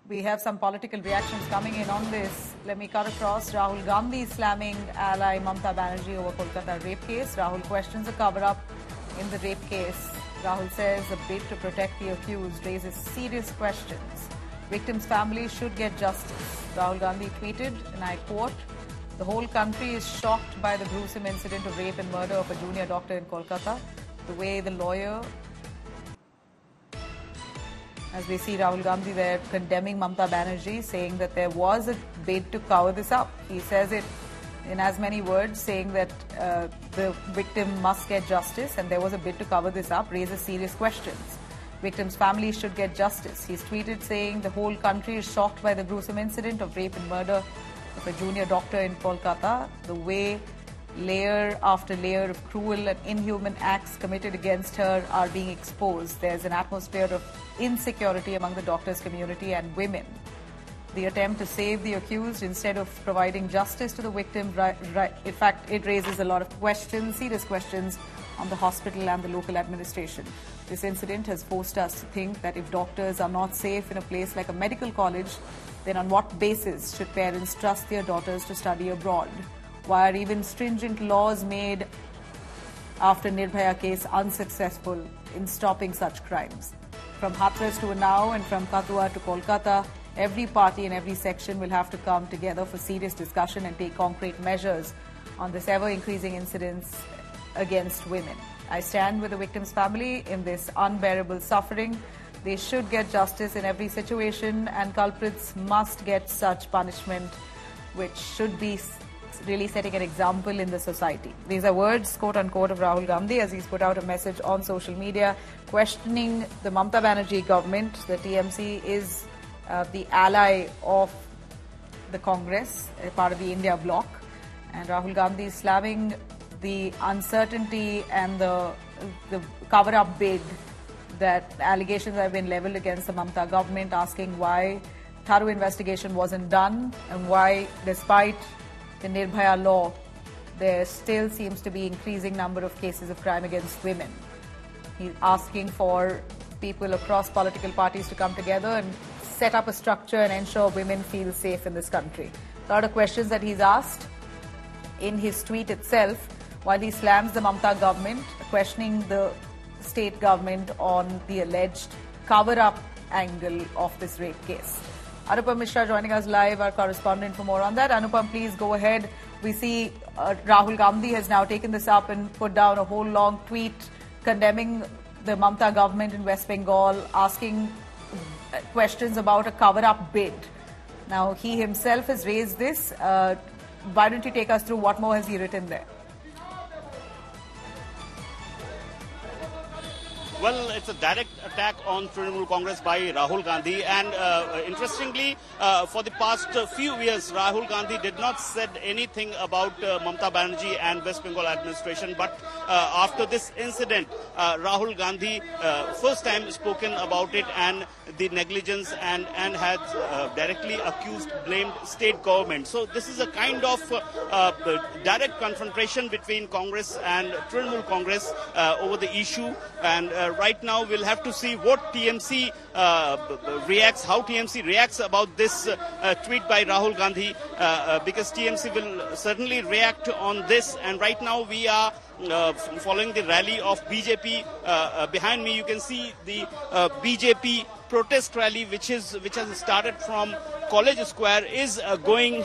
We have some political reactions coming in on this. Let me cut across. Rahul Gandhi slamming ally Mamata Banerjee over Kolkata rape case. Rahul questions a cover-up in the rape case. Rahul says a bid to protect the accused raises serious questions. Victim's family should get justice. Rahul Gandhi tweeted, and I quote, "The whole country is shocked by the gruesome incident of rape and murder of a junior doctor in Kolkata. The way the lawyer..." As we see Rahul Gandhi there condemning Mamata Banerjee, saying that there was a bid to cover this up. He says it in as many words, saying that the victim must get justice and there was a bid to cover this up, raises serious questions. Victim's family should get justice. He's tweeted saying the whole country is shocked by the gruesome incident of rape and murder of a junior doctor in Kolkata. The way layer after layer of cruel and inhuman acts committed against her are being exposed. There's an atmosphere of insecurity among the doctors' community and women. The attempt to save the accused instead of providing justice to the victim, in fact, it raises a lot of questions, serious questions on the hospital and the local administration. This incident has forced us to think that if doctors are not safe in a place like a medical college, then on what basis should parents trust their daughters to study abroad? Why are even stringent laws made after Nirbhaya case unsuccessful in stopping such crimes? From Hathras to Unnao and from Kathua to Kolkata, every party and every section will have to come together for serious discussion and take concrete measures on this ever-increasing incidents against women. I stand with the victim's family in this unbearable suffering. They should get justice in every situation, and culprits must get such punishment, which should be really setting an example in the society. These are words, quote-unquote, of Rahul Gandhi as he's put out a message on social media questioning the Mamata Banerjee government. The TMC is the ally of the Congress, part of the India bloc. And Rahul Gandhi is slamming the uncertainty and the cover-up bid that allegations have been leveled against the Mamata government, asking why thorough investigation wasn't done and why, despite the Nirbhaya law, there still seems to be increasing number of cases of crime against women. He's asking for people across political parties to come together and set up a structure and ensure women feel safe in this country. A lot of questions that he's asked in his tweet itself, while he slams the Mamata government, questioning the state government on the alleged cover-up angle of this rape case. Anupam Mishra joining us live, our correspondent, for more on that. Anupam, please go ahead. We see Rahul Gandhi has now taken this up and put down a whole long tweet condemning the Mamata government in West Bengal, asking questions about a cover-up bid. Now, he himself has raised this. Why don't you take us through what more has he written there? Well, it's a direct attack on Trinamool Congress by Rahul Gandhi, and interestingly, for the past few years, Rahul Gandhi did not said anything about Mamata Banerjee and West Bengal administration, but after this incident, Rahul Gandhi first time spoken about it and the negligence and has directly accused, blamed state government. So this is a kind of direct confrontation between Congress and Trinamool Congress over the issue, and right now we'll have to see what TMC reacts, how TMC reacts about this tweet by Rahul Gandhi, because TMC will certainly react on this. And right now we are following the rally of BJP. Behind me you can see the BJP protest rally which has started from College Square, is going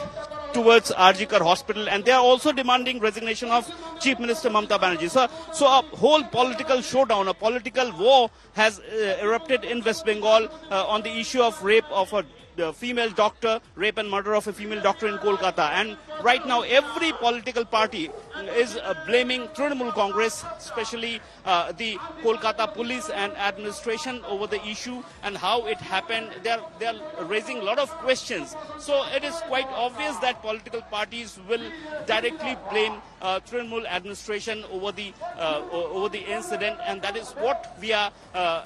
towards RG Kar Hospital, and they are also demanding resignation of Chief Minister Mamata Banerjee. So a whole political showdown, a political war has erupted in West Bengal on the issue of rape of a female doctor, rape and murder of a female doctor in Kolkata. And right now every political party is blaming Trinamool Congress, especially the Kolkata police and administration, over the issue and how it happened. They are raising a lot of questions. So it is quite obvious that political parties will directly blame Trinamool administration over the incident, and that is what we are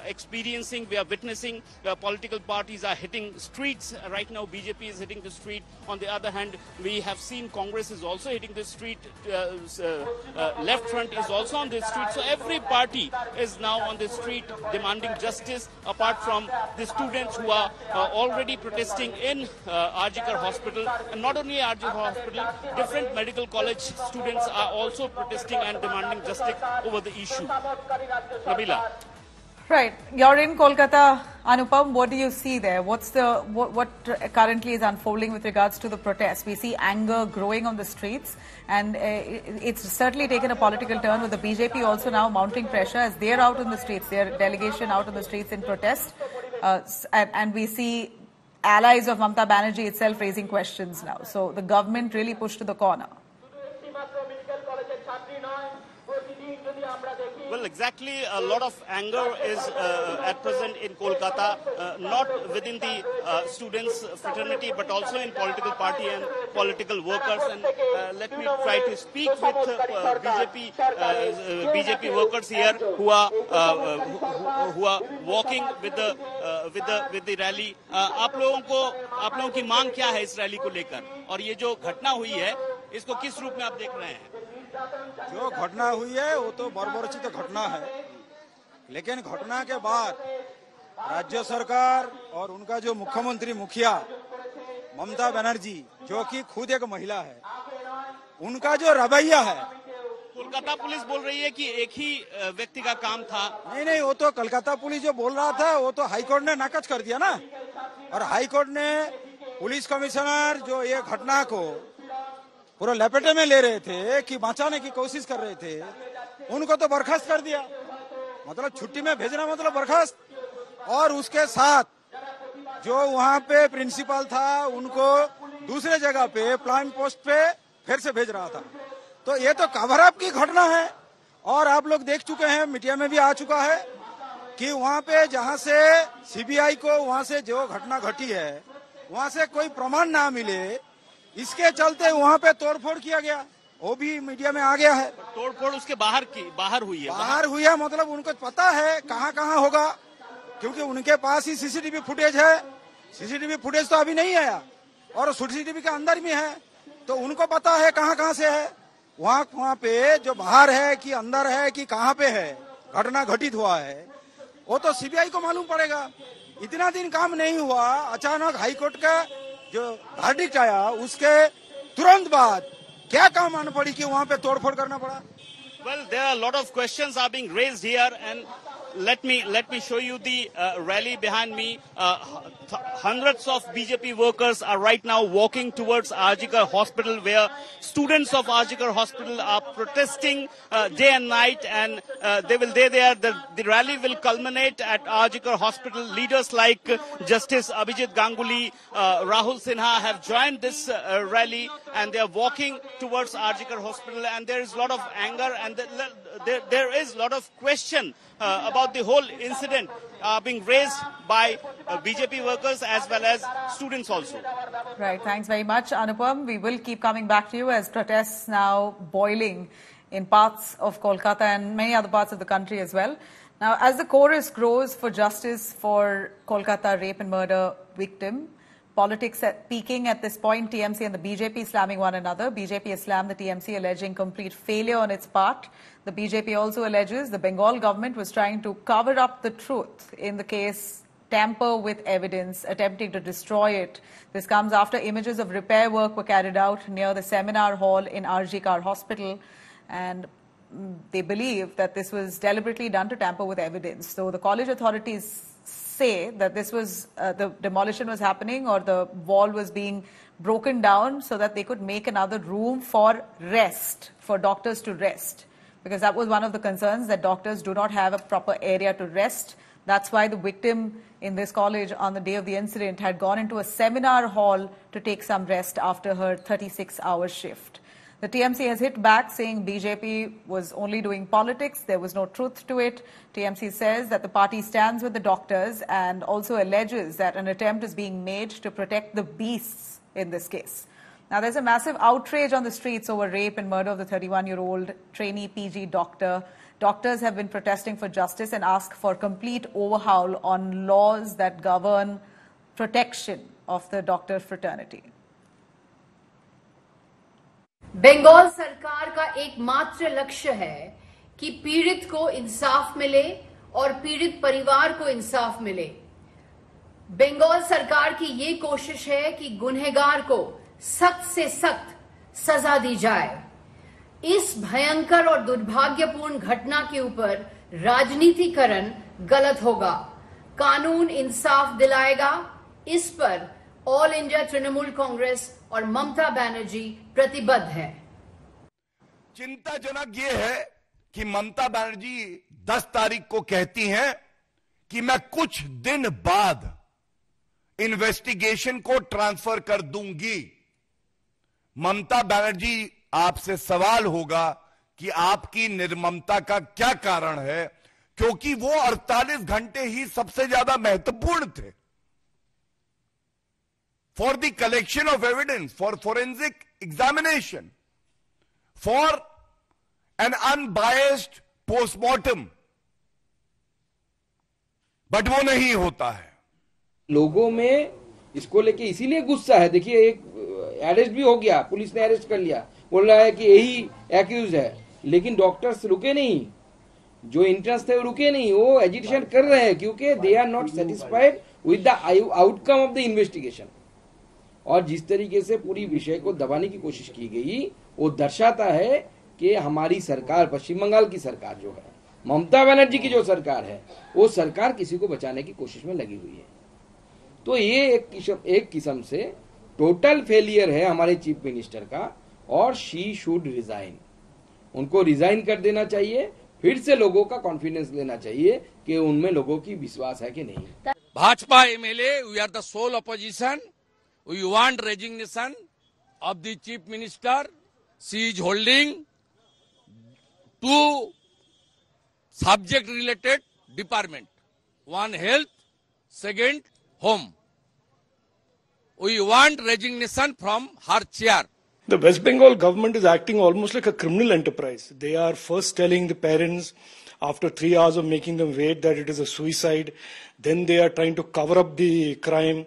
experiencing. We are witnessing. Political parties are hitting streets right now. BJP is hitting the street. On the other hand, we have seen Congress is also hitting the street, left front is also on the street. So every party is now on the street demanding justice, apart from the students who are already protesting in RG Kar Hospital. And not only RG Kar Hospital, different medical college students are also protesting and demanding justice over the issue. Nabila. Right. You're in Kolkata, Anupam. What do you see there? What currently is unfolding with regards to the protests? We see anger growing on the streets, and it's certainly taken a political turn with the BJP also now mounting pressure as they're out on the streets, their delegation out on the streets in protest. And we see allies of Mamta Banerjee itself raising questions now. So the government really pushed to the corner. Well, exactly. A lot of anger is at present in Kolkata, not within the students' fraternity, but also in political party and political workers. And let me try to speak with BJP workers here who are walking with the rally. आप लोगों की मांग क्या है इस rally को लेकर? और ये जो घटना हुई है, इसको किस रूप में आप देख रहे हैं? जो घटना हुई है वो तो बर्बरचित घटना है, लेकिन घटना के बाद राज्य सरकार और उनका जो मुख्यमंत्री मुखिया ममता बनर्जी, जो कि खुद एक महिला है, उनका जो रवैया है। कोलकाता पुलिस बोल रही है कि एक ही व्यक्ति का काम था। नहीं, वो तो कोलकाता पुलिस जो बोल रहा था वो तो हाईकोर्ट ने नाकच कर दिया ना, और हाईकोर्ट ने पुलिस कमिश्नर जो ये घटना को पूरा लपेटे में ले रहे थे कि बचाने की कोशिश कर रहे थे, उनको तो बर्खास्त कर दिया। मतलब छुट्टी में भेजना मतलब बर्खास्त। और उसके साथ जो वहां पे प्रिंसिपल था उनको दूसरे जगह पे प्लान पोस्ट पे फिर से भेज रहा था। तो ये तो कवर अप की घटना है, और आप लोग देख चुके हैं, मीडिया में भी आ चुका है कि वहां पे जहां से सीबीआई को वहां से जो घटना घटी है वहां से कोई प्रमाण ना मिले, इसके चलते वहां पे तोड़फोड़ किया गया। वो भी मीडिया में आ गया है। तोड़फोड़ उसके बाहर हुई है। बाहर हुई है मतलब उनको पता है कहां कहां होगा, क्योंकि उनके पास ही सीसीटीवी फुटेज है। सीसीटीवी फुटेज तो अभी नहीं आया और सीसीटीवी के अंदर भी है, तो उनको पता है कहां कहां से है। वहां पे जो बाहर है कि अंदर है कि कहां पे है घटना घटित हुआ है, वो तो सीबीआई को मालूम पड़ेगा। इतना दिन काम नहीं हुआ, अचानक हाईकोर्ट का जो वर्डिक्ट आया उसके तुरंत बाद क्या काम आना पड़ी कि वहां पे तोड़फोड़ करना पड़ा? Well, there are a lot of questions are being raised here, and let me show you the rally behind me. Hundreds of BJP workers are right now walking towards RG Kar Hospital, where students of RG Kar Hospital are protesting day and night, and the rally will culminate at RG Kar Hospital. Leaders like Justice Abhijit Ganguly, Rahul Sinha have joined this rally, and they are walking towards RG Kar Hospital, and there is a lot of anger, and there is a lot of question about the whole incident being raised by BJP workers as well as students also. Right. Thanks very much, Anupam. We will keep coming back to you as protests now boiling in parts of Kolkata and many other parts of the country as well. Now, as the chorus grows for justice for Kolkata rape and murder victim, politics peaking at this point, TMC and the BJP slamming one another. BJP has slammed the TMC, alleging complete failure on its part. The BJP also alleges the Bengal government was trying to cover up the truth in the case, tamper with evidence, attempting to destroy it. This comes after images of repair work were carried out near the seminar hall in RG Kar Hospital, and they believe that this was deliberately done to tamper with evidence. So the college authorities say that this was the demolition was happening, or the wall was being broken down so that they could make another room for rest, for doctors to rest, because that was one of the concerns, that doctors do not have a proper area to rest. That's why the victim in this college on the day of the incident had gone into a seminar hall to take some rest after her 36-hour shift. The TMC has hit back, saying BJP was only doing politics. There was no truth to it. TMC says that the party stands with the doctors and also alleges that an attempt is being made to protect the beasts in this case. Now, there's a massive outrage on the streets over rape and murder of the 31-year-old trainee PG doctor. Doctors have been protesting for justice and ask for complete overhaul on laws that govern protection of the doctor fraternity. Bengal सरकार का एकमात्र लक्ष्य है कि पीड़ित को इंसाफ मिले और पीड़ित परिवार को इंसाफ मिले। बंगाल सरकार की ये कोशिश है कि गुनहगार को सख्त से सख्त सजा दी जाए। इस भयंकर और दुर्भाग्यपूर्ण घटना के ऊपर राजनीतिकरण गलत होगा। कानून इंसाफ दिलाएगा। इस पर ऑल इंडिया तृणमूल कांग्रेस और ममता बनर्जी प्रतिबद्ध है। चिंताजनक ये है कि ममता बनर्जी 10 तारीख को कहती हैं कि मैं कुछ दिन बाद इन्वेस्टिगेशन को ट्रांसफर कर दूंगी। ममता बनर्जी, आपसे सवाल होगा कि आपकी निर्ममता का क्या कारण है, क्योंकि वो 48 घंटे ही सबसे ज्यादा महत्वपूर्ण थे for the collection of evidence, for forensic examination, for an unbiased postmortem, but वो नहीं होता है। लोगों में इसको लेके इसीलिए गुस्सा है। देखिए, एक अरेस्ट भी हो गया, पुलिस ने अरेस्ट कर लिया, बोल रहा है कि यही एक्यूज है, लेकिन डॉक्टर्स रुके नहीं, जो इंटर्न्स थे वो रुके नहीं, वो एजिटेशन कर रहे हैं क्योंकि they are not satisfied with the outcome of the investigation. और जिस तरीके से पूरी विषय को दबाने की कोशिश की गई, वो दर्शाता है कि हमारी सरकार, पश्चिम बंगाल की सरकार जो है, ममता बनर्जी की जो सरकार है, वो सरकार किसी को बचाने की कोशिश में लगी हुई है। तो ये एक किस्म से टोटल फेलियर है हमारे चीफ मिनिस्टर का, और शी शुड रिजाइन। उनको रिजाइन कर देना चाहिए, फिर से लोगों का कॉन्फिडेंस लेना चाहिए कि उनमें लोगों की विश्वास है कि नहीं। Bhajpa MLA, we are the sole opposition, we want resignation of the chief minister. She is holding 2 subject related department, 1 health, 2 home. We want resignation from her chair. The West Bengal government is acting almost like a criminal enterprise. They are first telling the parents after 3 hours of making them wait that it is a suicide. Then they are trying to cover up the crime.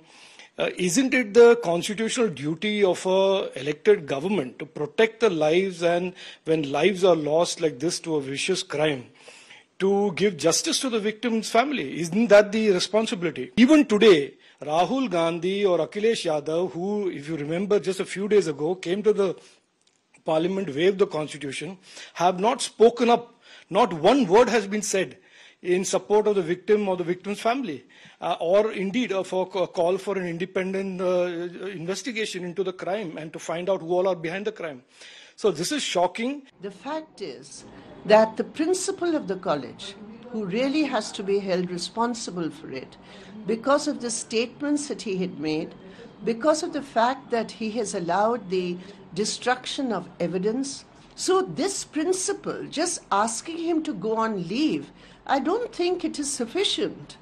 Isn't it the constitutional duty of a elected government to protect the lives, and when lives are lost like this to a vicious crime, to give justice to the victim's family? Isn't that the responsibility? Even today, Rahul Gandhi or Akhilesh Yadav, who, if you remember, just a few days ago came to the parliament, waived the constitution, have not spoken up. Not one word has been said in support of the victim or the victim's family, or indeed for a call for an independent investigation into the crime and to find out who all are behind the crime. So this is shocking. The fact is that the principal of the college, who really has to be held responsible for it, because of the statements that he had made, because of the fact that he has allowed the destruction of evidence. So this principal, just asking him to go on leave, I don't think it is sufficient,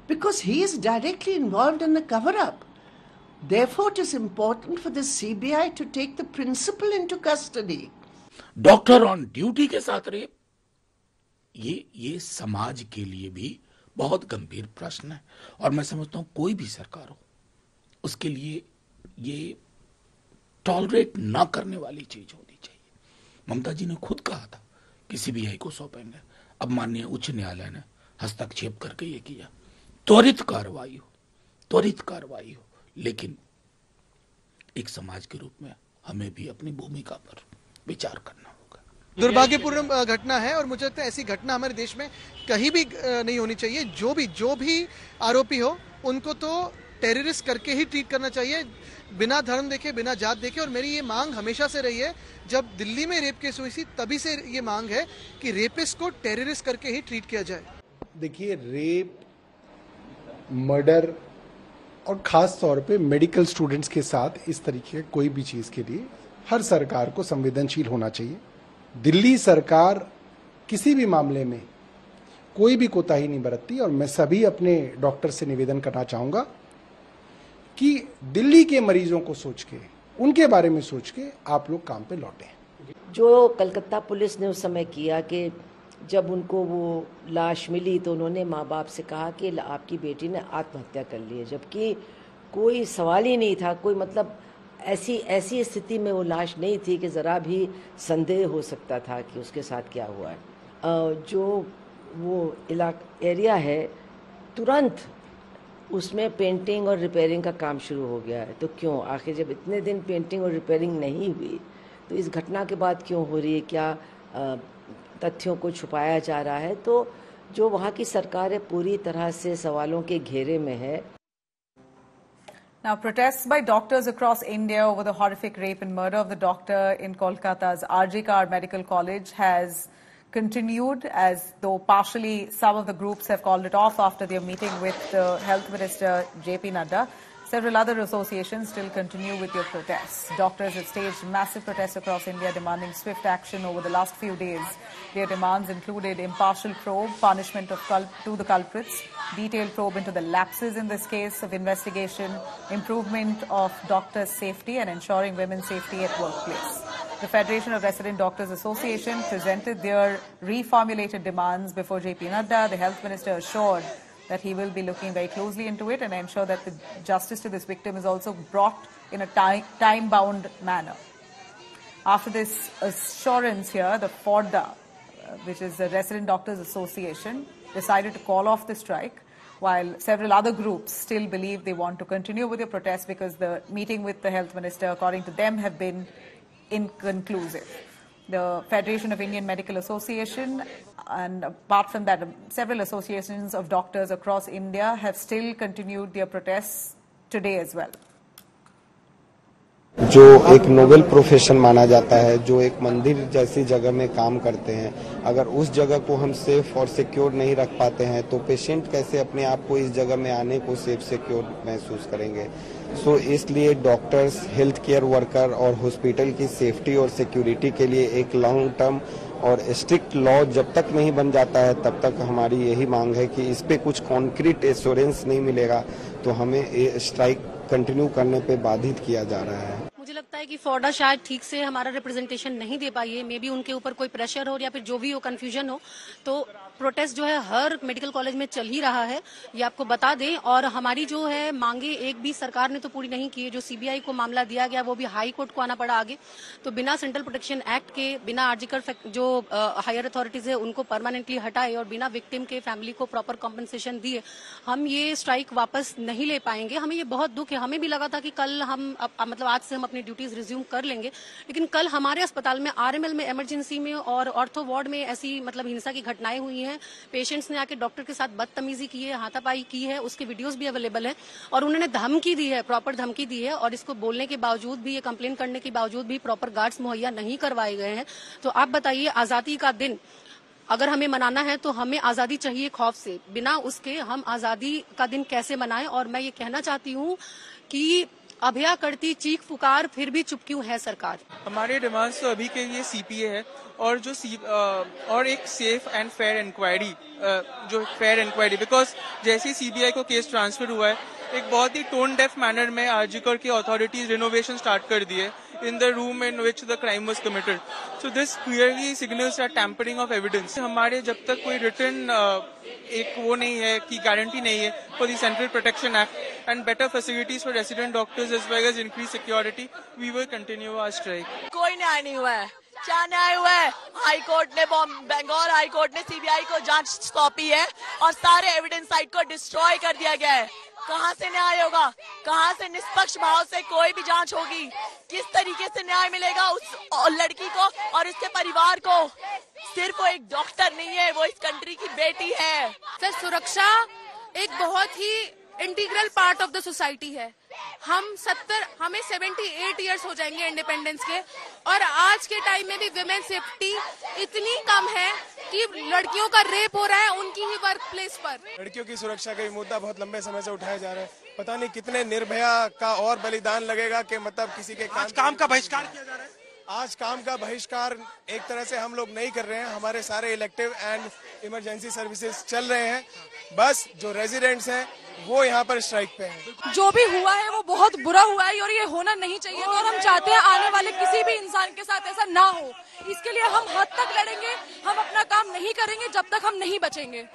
because he is directly involved in the cover-up. Therefore, it is important for the CBI to take the principal into custody. Doctor on duty के साथ rape, ये समाज के लिए भी बहुत गंभीर प्रश्न है, और मैं समझता हूं कोई भी सरकार हो उसके लिए ये टॉलरेट ना करने वाली चीज होनी चाहिए। ममता जी ने खुद कहा था कि सीबीआई को सौंपेंगे, अब माननीय उच्च न्यायालय ने हस्तक्षेप करके ये किया। त्वरित कार्रवाई हो, लेकिन एक समाज के रूप में हमें भी अपनी भूमिका पर विचार करना होगा। दुर्भाग्यपूर्ण घटना है, और मुझे लगता है ऐसी घटना हमारे देश में कहीं भी नहीं होनी चाहिए। जो भी आरोपी हो, उनको तो टेररिस्ट करके ही ट्रीट करना चाहिए, बिना धर्म देखे, बिना जात देखे। और मेरी ये मांग हमेशा से रही है, जब दिल्ली में रेप केस हुई थी तभी से ये मांग है कि रेपिस्ट को टेररिस्ट करके ही ट्रीट किया जाए। देखिए, रेप, मर्डर और खास तौर पे मेडिकल स्टूडेंट्स के साथ इस तरीके कोई भी चीज के लिए हर सरकार को संवेदनशील होना चाहिए। दिल्ली सरकार किसी भी मामले में कोई भी कोताही नहीं बरतती, और मैं सभी अपने डॉक्टर से निवेदन करना चाहूंगा कि दिल्ली के मरीजों को सोच के, उनके बारे में सोच के आप लोग काम पे लौटें। जो कलकत्ता पुलिस ने उस समय किया कि जब उनको वो लाश मिली तो उन्होंने माँ बाप से कहा कि आपकी बेटी ने आत्महत्या कर ली है, जबकि कोई सवाल ही नहीं था, कोई मतलब ऐसी स्थिति में वो लाश नहीं थी कि ज़रा भी संदेह हो सकता था कि उसके साथ क्या हुआ है। जो वो एरिया है तुरंत उसमें पेंटिंग और रिपेयरिंग का काम शुरू हो गया है। तो क्यों, आखिर जब इतने दिन पेंटिंग और रिपेयरिंग नहीं हुई तो इस घटना के बाद क्यों हो रही है? क्या तथ्यों को छुपाया जा रहा है? तो जो वहाँ की सरकार है पूरी तरह से सवालों के घेरे में है। Now, protests by doctors across India over the horrific rape and murder of the doctor in Kolkata's RG Kar Medical College has continued, as though partially some of the groups have called it off after their meeting with the Health Minister JP Nadda. Several other associations still continue with their protests. Doctors have staged massive protests across India demanding swift action over the last few days. Their demands included impartial probe, punishment to the culprits, detailed probe into the lapses in this case of investigation, improvement of doctors' safety and ensuring women's safety at workplace. The Federation of Resident Doctors Association presented their reformulated demands before JP Nadda. The Health Minister assured that he will be looking very closely into it and ensure that the justice to this victim is also brought in a time-bound manner. After this assurance here, the FORDA, which is the Resident Doctors Association, decided to call off the strike, while several other groups still believe they want to continue with their protests because the meeting with the Health Minister, according to them, have been inconclusive. The Federation of Indian Medical Association, and apart from that, several associations of doctors across India have still continued their protests today as well. जो एक Nobel profession माना जाता है, जो एक मंदिर जैसी जगह में काम करते हैं, अगर उस जगह को हम सेफ और सिक्योर नहीं रख पाते हैं तो पेशेंट कैसे अपने आप को इस जगह में आने को सेफ सिक्योर महसूस करेंगे। सो इसलिए डॉक्टर्स, हेल्थ केयर वर्कर और हॉस्पिटल की सेफ्टी और सिक्योरिटी के लिए एक लॉन्ग टर्म और स्ट्रिक्ट लॉ जब तक नहीं बन जाता है तब तक हमारी यही मांग है कि इस पे कुछ कॉन्क्रीट एश्योरेंस नहीं मिलेगा तो हमें स्ट्राइक कंटिन्यू करने पे बाधित किया जा रहा है। मुझे लगता है कि फोर्डा शायद ठीक से हमारा रिप्रेजेंटेशन नहीं दे पाई है। मे बी उनके ऊपर कोई प्रेशर हो या फिर जो भी हो, कंफ्यूजन हो। तो प्रोटेस्ट जो है हर मेडिकल कॉलेज में चल ही रहा है, ये आपको बता दें। और हमारी जो है मांगे एक भी सरकार ने तो पूरी नहीं की है। जो सीबीआई को मामला दिया गया वो भी हाई कोर्ट को आना पड़ा आगे। तो बिना सेंट्रल प्रोटेक्शन एक्ट के, बिना आर्जिकल जो हायर अथॉरिटीज है उनको परमानेंटली हटाए और बिना विक्टिम के फैमिली को प्रॉपर कॉम्पनसेशन दिए, हम ये स्ट्राइक वापस नहीं ले पाएंगे। हमें ये बहुत दुख है। हमें भी लगा था कि कल हम मतलब आज से हम अपनी ड्यूटीज रिज्यूम कर लेंगे, लेकिन कल हमारे अस्पताल में आरएमएल में, इमरजेंसी में और ऑर्थो वार्ड में ऐसी मतलब हिंसा की घटनाएं हुई हैं। पेशेंट्स ने आके डॉक्टर के साथ बदतमीजी की है, हाथापाई की है, उसके वीडियोस भी अवेलेबल है। और उन्होंने धमकी दी है, प्रॉपर धमकी दी है। और इसको बोलने के बावजूद भी, ये कंप्लेन करने के बावजूद भी प्रॉपर गार्ड्स मुहैया नहीं करवाए गए हैं। तो आप बताइए, आजादी का दिन अगर हमें मनाना है तो हमें आजादी चाहिए खौफ से, बिना उसके हम आजादी का दिन कैसे मनाएं। और मैं ये कहना चाहती हूँ कि अभया करती चीख पुकार फिर भी चुप क्यों है सरकार। हमारे डिमांड्स तो अभी के लिए सीपीए है और जो और एक सेफ एंड फेयर इंक्वायरी, जो फेयर इंक्वायरी, बिकॉज जैसे ही सीबीआई को केस ट्रांसफर हुआ है, एक बहुत ही टोन डेफ मैनर में आरजीकर की अथॉरिटीज रिनोवेशन स्टार्ट कर दिए in the room in which the crime was committed. So this clearly signals a tampering of evidence. हमारे जब तक कोई written एक वो नहीं है कि गारंटी नहीं है for the Central Protection Act and better facilities for resident doctors as well as increased security, we will continue our strike. कोई न्याय नहीं हुआ है। क्या न्याय हुआ है? हाई कोर्ट ने, बंगाल हाई कोर्ट ने सीबीआई को जांच सौंपी है और सारे एविडेंस साइट को डिस्ट्रॉय कर दिया गया है। कहां से न्याय होगा? कहां से निष्पक्ष भाव से कोई भी जांच होगी? किस तरीके से न्याय मिलेगा उस लड़की को और उसके परिवार को? सिर्फ वो एक डॉक्टर नहीं है, वो इस कंट्री की बेटी है। सर, सुरक्षा एक बहुत ही integral part of the society है। हमें 78 इयर्स हो जाएंगे इंडिपेंडेंस के, और आज के टाइम में भी विमेन सेफ्टी इतनी कम है कि लड़कियों का रेप हो रहा है उनकी ही वर्क प्लेस पर। लड़कियों की सुरक्षा का मुद्दा बहुत लंबे समय से उठाया जा रहा है। पता नहीं कितने निर्भया का और बलिदान लगेगा कि मतलब किसी के काम का बहिष्कार किया जा रहा है। आज काम का बहिष्कार एक तरह से हम लोग नहीं कर रहे हैं। हमारे सारे इलेक्टिव एंड इमरजेंसी सर्विसेज चल रहे हैं। बस जो रेजिडेंट्स हैं वो यहाँ पर स्ट्राइक पे हैं। जो भी हुआ है वो बहुत बुरा हुआ है और ये होना नहीं चाहिए था, और हम चाहते हैं आने वाले किसी भी इंसान के साथ ऐसा ना हो। इसके लिए हम हद तक लड़ेंगे। हम अपना काम नहीं करेंगे जब तक हम नहीं बचेंगे।